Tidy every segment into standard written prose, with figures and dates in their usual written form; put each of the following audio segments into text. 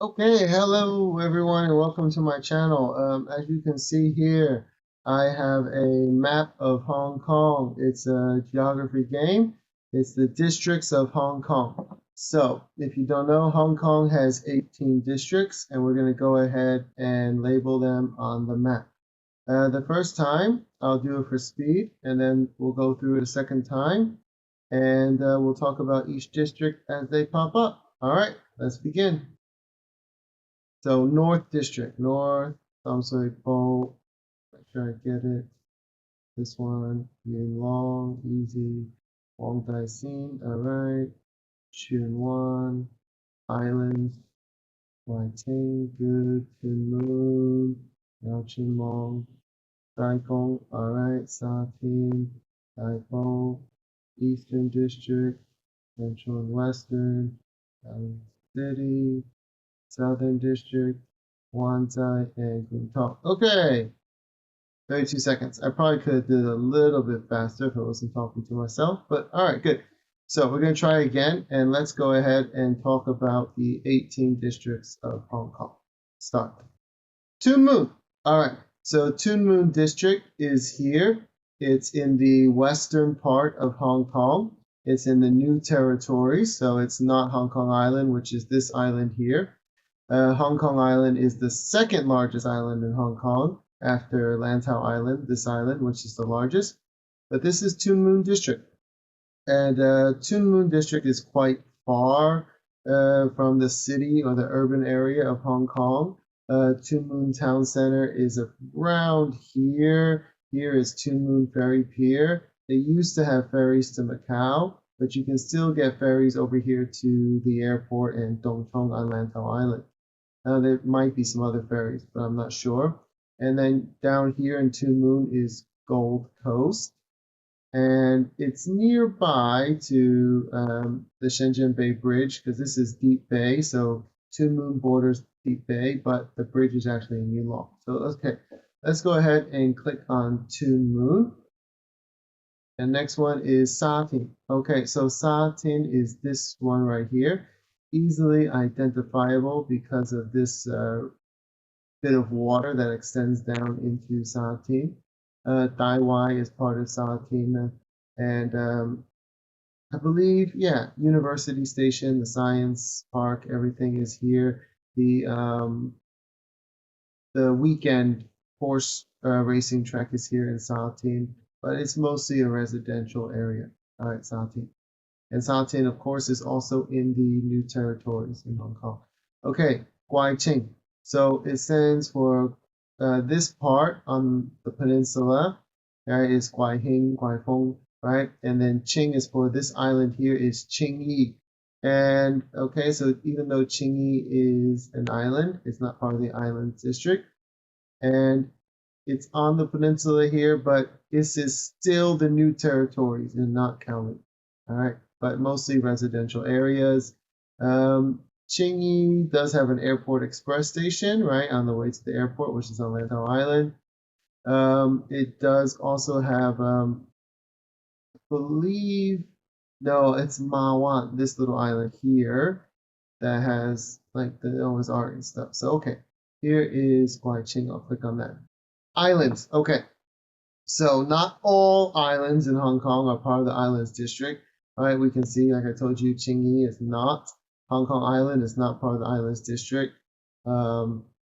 Okay, hello everyone and welcome to my channel. As you can see here, I have a map of Hong Kong. It's a geography game. It's the districts of Hong Kong. So, if you don't know, Hong Kong has 18 districts and we're going to go ahead and label them on the map. The first time, I'll do it for speed and then we'll go through it a second time and we'll talk about each district as they pop up. All right, let's begin. So North District, North, I'm sorry, Bo, make sure I get it. This one, Yuen Long, easy. Wong Dai Sin, alright. Chuen Wan, Islands, Wai Ting, good. Tuen Moon, Yao Chin Long, Dai Gong, alright. Sa Tin, Dai Bo, Eastern District, Central and Western, City, Southern District, Wanzai, and Guntong. Okay, 32 seconds. I probably could have did it a little bit faster if I wasn't talking to myself, but all right, good. So we're going to try again, and let's go ahead and talk about the 18 districts of Hong Kong. Start. Tuen Mun. All right, so Tuen Mun District is here. It's in the western part of Hong Kong. It's in the New Territory, so it's not Hong Kong Island, which is this island here. Hong Kong Island is the second largest island in Hong Kong after Lantau Island, this island, which is the largest. But this is Tuen Mun District. And Tuen Mun District is quite far from the city or the urban area of Hong Kong. Tuen Mun Town Center is around here. Here is Tuen Mun Ferry Pier. They used to have ferries to Macau, but you can still get ferries over here to the airport in Dong Chong on Lantau Island. There might be some other ferries, but I'm not sure. And then down here in Tuen Mun is Gold Coast, and it's nearby to the Shenzhen Bay Bridge because this is Deep Bay, so Tuen Mun borders Deep Bay, but the bridge is actually in Yulong. So okay, let's go ahead and click on Tuen Mun. And next one is Sa Tin. Okay, so Sa Tin is this one right here, easily identifiable because of this bit of water that extends down into Sa Tin. Dai Wai is part of Sa Tin, and I believe, yeah, University Station, the Science Park, everything is here. The weekend horse racing track is here in Sa Tin, but it's mostly a residential area. All right, Sa Tin. And Sa Tin, of course, is also in the New Territories in Hong Kong. Okay, Guai Ching. So it stands for this part on the peninsula. Right, is Guai Hing, Guai Feng, right? And then Qing is for this island here is Qingyi. And okay, so even though Qingyi is an island, it's not part of the island district. And it's on the peninsula here, but this is still the New Territories and not counted. All right, but mostly residential areas. Qingyi does have an airport express station, right, on the way to the airport, which is on Lantau Island. It does also have, I believe, no, it's Ma Wan, this little island here that has like the Noah's Ark and stuff. So, okay, here is Guai Ching. I'll click on that. Islands, okay. So not all islands in Hong Kong are part of the islands district. All right, we can see, like I told you, Qingyi is not. Hong Kong Island is not part of the islands district.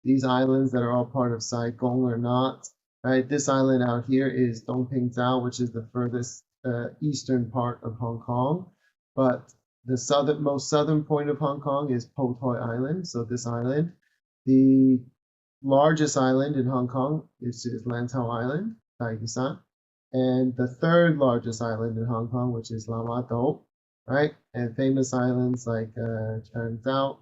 These islands that are all part of Saigon are not. Right, this island out here is Dongpingzhao, which is the furthest eastern part of Hong Kong. But the most southern point of Hong Kong is Po Toi Island. So this island, the largest island in Hong Kong is Lantau Island, Taiwan, and the third largest island in Hong Kong, which is Lama Do, right? And famous islands like Cherngzhou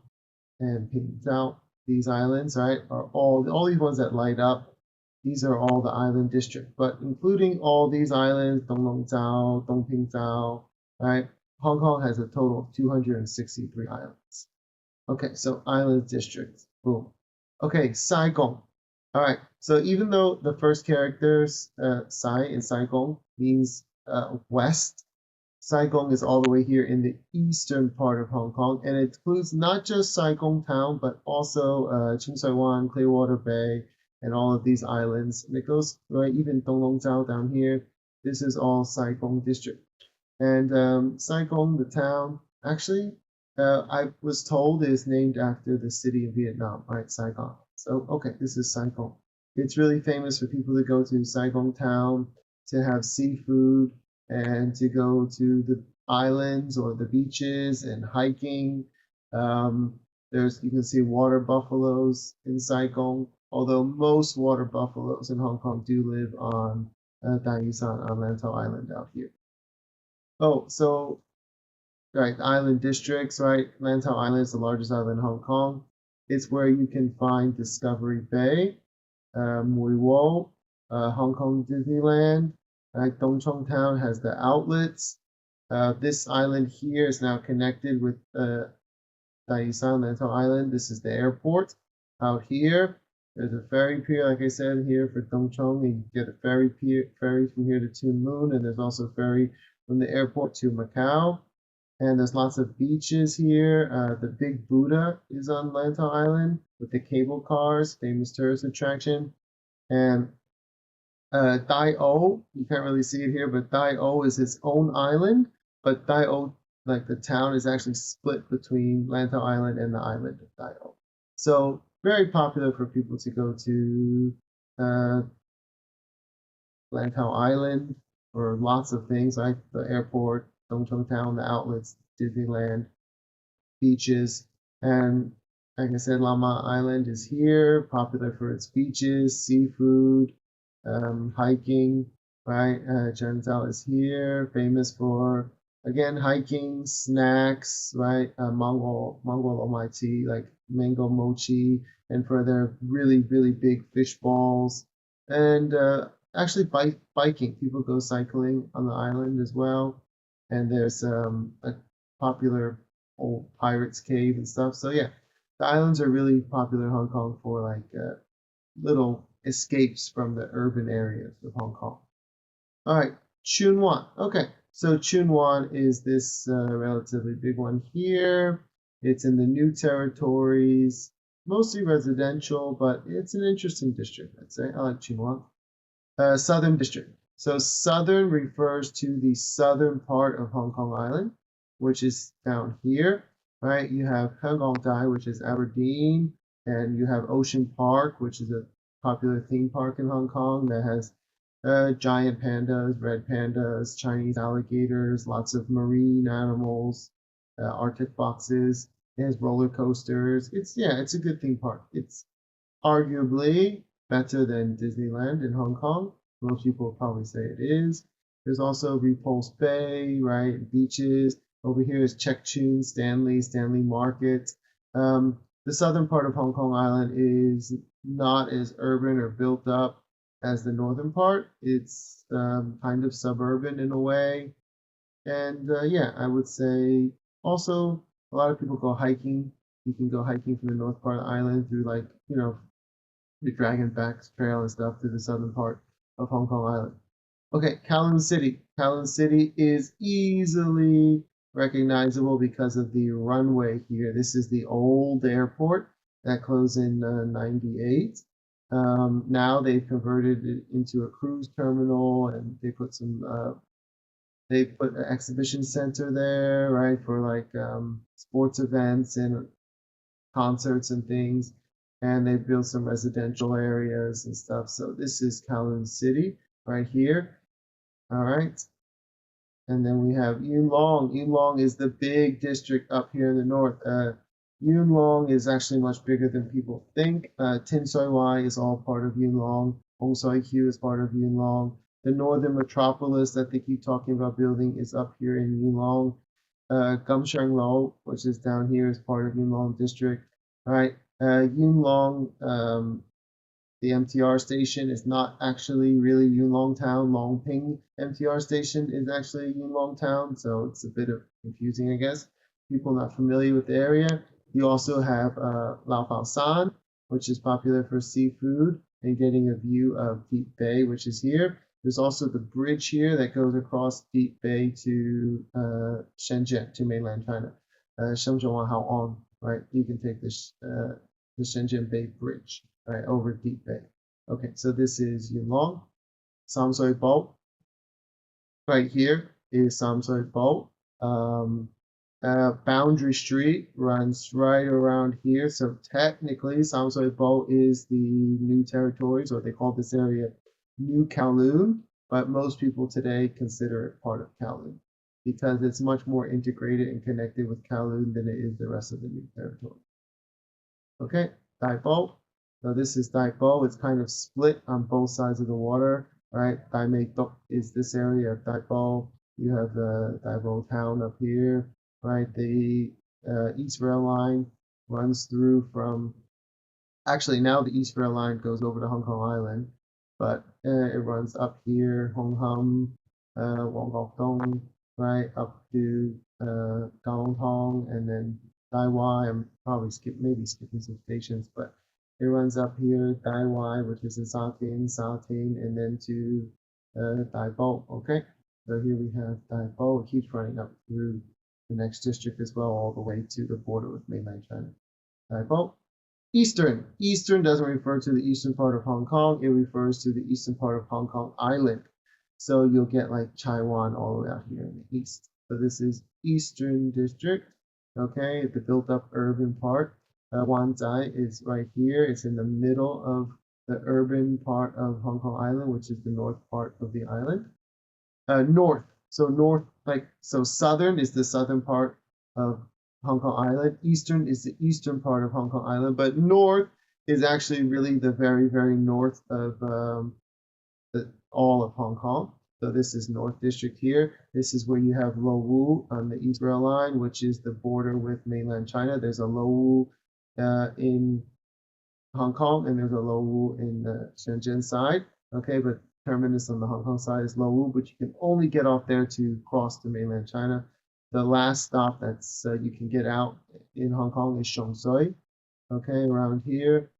and Pingzhou. These islands, right, are all these ones that light up. These are all the island district, but including all these islands, Donglongzhou, Dongpingzhou, right? Hong Kong has a total of 263 islands. Okay, so islands districts, boom. Okay, Saigon. All right, so even though the first characters, Sai in Saigon means west, Saigon is all the way here in the eastern part of Hong Kong, and it includes not just Saigon town, but also Tsing Sui Wan, Clearwater Bay, and all of these islands. And it goes right even Donglongzhao down here. This is all Saigon district. And Saigon, the town, actually, I was told is named after the city of Vietnam, right? Saigon. So, okay, this is Saigon. It's really famous for people to go to Saigon town to have seafood and to go to the islands or the beaches and hiking. You can see water buffaloes in Saigon, although most water buffaloes in Hong Kong do live on Daisan on Lantau Island out here. Oh, so right, island districts, right? Lantau Island is the largest island in Hong Kong. It's where you can find Discovery Bay, Mui Wo, Hong Kong Disneyland. Right? Dong Chong Town has the outlets. This island here is now connected with Daisan, Lantau Island. This is the airport. Out here, there's a ferry pier, like I said, here for Dong Chong. You can get a ferry from here to Tuen Mun, and there's also a ferry from the airport to Macau. And there's lots of beaches here. The Big Buddha is on Lantau Island with the cable cars, famous tourist attraction. And Dai O, you can't really see it here, but Dai O is its own island. But Dai O, like the town, is actually split between Lantau Island and the island of Dai O. So very popular for people to go to Lantau Island for lots of things like the airport, Dong Chong Town, the outlets, Disneyland, beaches, and like I said, Lama Island is here, popular for its beaches, seafood, hiking, right? Zhengzhou is here, famous for, again, hiking, snacks, right? Mongol almighty, like mango mochi, and for their really, really big fish balls. And actually biking, people go cycling on the island as well. And there's a popular old pirate's cave and stuff. So yeah, the islands are really popular in Hong Kong for like little escapes from the urban areas of Hong Kong. All right, Tsuen Wan. Okay, so Tsuen Wan is this relatively big one here. It's in the New Territories, mostly residential, but it's an interesting district, I'd say. I like Tsuen Wan. Southern District. So southern refers to the southern part of Hong Kong Island, which is down here, right? You have Dai, which is Aberdeen, and you have Ocean Park, which is a popular theme park in Hong Kong that has giant pandas, red pandas, Chinese alligators, lots of marine animals, Arctic foxes. It has roller coasters. It's a good theme park. It's arguably better than Disneyland in Hong Kong. Most people will probably say it is. There's also Repulse Bay, right? Beaches. Over here is Chek Chun, Stanley Market. The southern part of Hong Kong Island is not as urban or built up as the northern part. It's kind of suburban in a way. And yeah, I would say also a lot of people go hiking. You can go hiking from the north part of the island through like, the Dragonback Trail and stuff to the southern part of Hong Kong Island. Okay, Kowloon City. Kowloon City is easily recognizable because of the runway here. This is the old airport that closed in 98. Now they've converted it into a cruise terminal, and they put an exhibition center there, right, for like sports events and concerts and things. And they built some residential areas and stuff. So this is Kowloon City right here. All right. And then we have Yuen Long. Yuen Long is the big district up here in the north. Yuen Long is actually much bigger than people think. Tin Soi Wai is all part of Yuen Long. Hong Soi Kyu is part of Yuen Long. The northern metropolis that they keep talking about building is up here in Yuen Long. Gum Sheng Lo, which is down here, is part of Yuen Long district. All right. Yuen Long, the MTR station is not actually really Yuen Long Town. Long Ping MTR station is actually Yuen Long Town, so it's a bit of confusing, I guess. People not familiar with the area. You also have Lau Fao San, which is popular for seafood and getting a view of Deep Bay, which is here. There's also the bridge here that goes across Deep Bay to Shenzhen, to mainland China. On, right? You can take this the Shenzhen Bay Bridge, right, over Deep Bay. Okay, so this is Yunlong, Samsui Boat. Right here is Samsui Boat. Boundary Street runs right around here. So technically, Samsui Boat is the new territories, or they call this area New Kowloon, but most people today consider it part of Kowloon because it's much more integrated and connected with Kowloon than it is the rest of the new territory. Okay, Dai Bo. So this is Dai Bo. It's kind of split on both sides of the water, right? Dai Mei Tok is this area of Dai Bo. You have the Dai Bo town up here, right? The East Rail Line runs through from, actually now the East Rail Line goes over to Hong Kong Island, but it runs up here, Hong Hom, Wong Kok Dong, right, up to Galong Tong, and then Dai Wai. I'm probably maybe skipping some stations, but it runs up here, Dai Wai, which is in Sa Tin, and then to Dai Bo. Okay, so here we have Dai Bo. It keeps running up through the next district as well, all the way to the border with mainland China. Dai Bo. Eastern. Eastern doesn't refer to the eastern part of Hong Kong. It refers to the eastern part of Hong Kong Island. So you'll get like Chai-wan all the way out here in the east. So this is Eastern District. Okay, the built-up urban part. Wan Zai is right here. It's in the middle of the urban part of Hong Kong Island, which is the north part of the island. North. So north, so southern is the southern part of Hong Kong Island. Eastern is the eastern part of Hong Kong Island, but north is actually really the very, very north of all of Hong Kong. So this is North District here. This is where you have Lo Wu on the East Rail Line, which is the border with mainland China. There's a Lo Wu in Hong Kong, and there's a Lo Wu in the Shenzhen side. Okay, but terminus on the Hong Kong side is Lo Wu, but you can only get off there to cross to mainland China. The last stop that's you can get out in Hong Kong is Shong Sui. Okay, around here.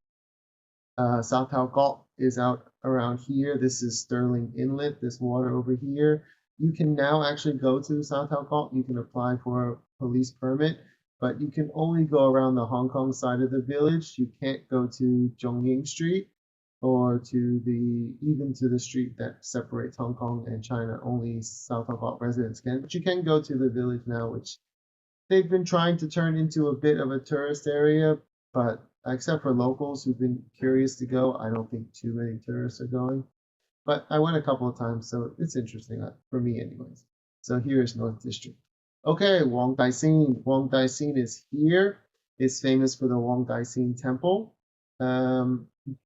South Tao Gok is out around here. This is Sterling Inlet, this water over here. You can now actually go to South Tao Gok. You can apply for a police permit, but you can only go around the Hong Kong side of the village. You can't go to Zhongying Street or to even to the street that separates Hong Kong and China. Only South Tao Gok residents can, but you can go to the village now, which they've been trying to turn into a bit of a tourist area, but except for locals who've been curious to go, I don't think too many tourists are going. But I went a couple of times, so it's interesting for me anyways. So here's North District. Okay, Wong Dai Sin. Wong Dai Sin is here. It's famous for the Wong Dai Sin Temple.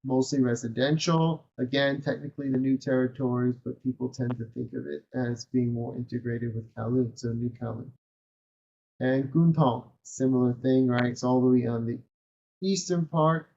Mostly residential. Again, technically the new territories, but people tend to think of it as being more integrated with Kowloon, so New Kowloon. And Kwun Tong, similar thing, right? It's all the way on the eastern part,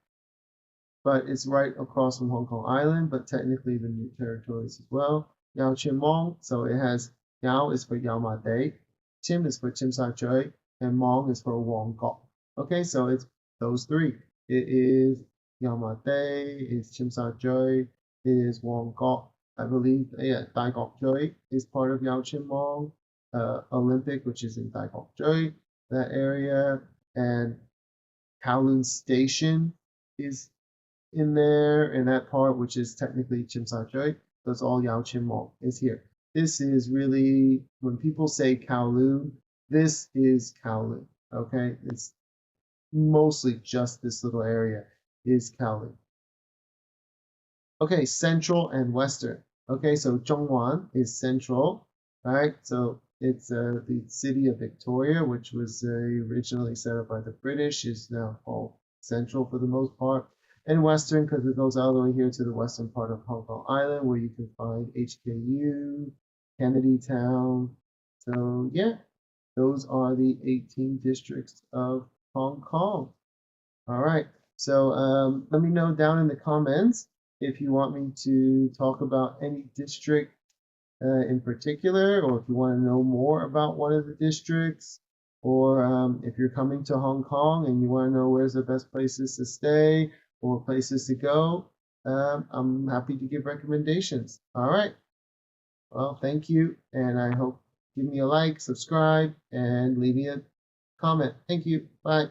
but it's right across from Hong Kong Island, but technically the new territories as well. Yao Chim Mong, so it has Yao is for Yao Ma Tei, Chim is for Chim Sa Choi, and Mong is for Wong Kok. Okay, so it's those three. It is Yao Ma Tei, it's Chim Sa Choi, it is Wong Kok. I believe, yeah, Dai Kok Choi is part of Yao Chim Mong. Olympic, which is in Dai Kok Choi, that area, and Kowloon Station is in there, and that part, which is technically Chim Sa Choi. That's all Yao Chim Mong is here. This is really, when people say Kowloon, this is Kowloon, okay? It's mostly just this little area is Kowloon. Okay, central and western. Okay, so Zhongwan is central, right? So it's the city of Victoria, which was originally set up by the British, is now called Central for the most part. And Western, because it goes all the way here to the western part of Hong Kong Island, where you can find HKU, Kennedy Town. So yeah, those are the 18 districts of Hong Kong. All right, so let me know down in the comments if you want me to talk about any district in particular, or if you want to know more about one of the districts, or if you're coming to Hong Kong and you want to know where's the best places to stay or places to go, I'm happy to give recommendations. All right, Well, thank you, and I hope give me a like, subscribe, and leave me a comment. Thank you. Bye.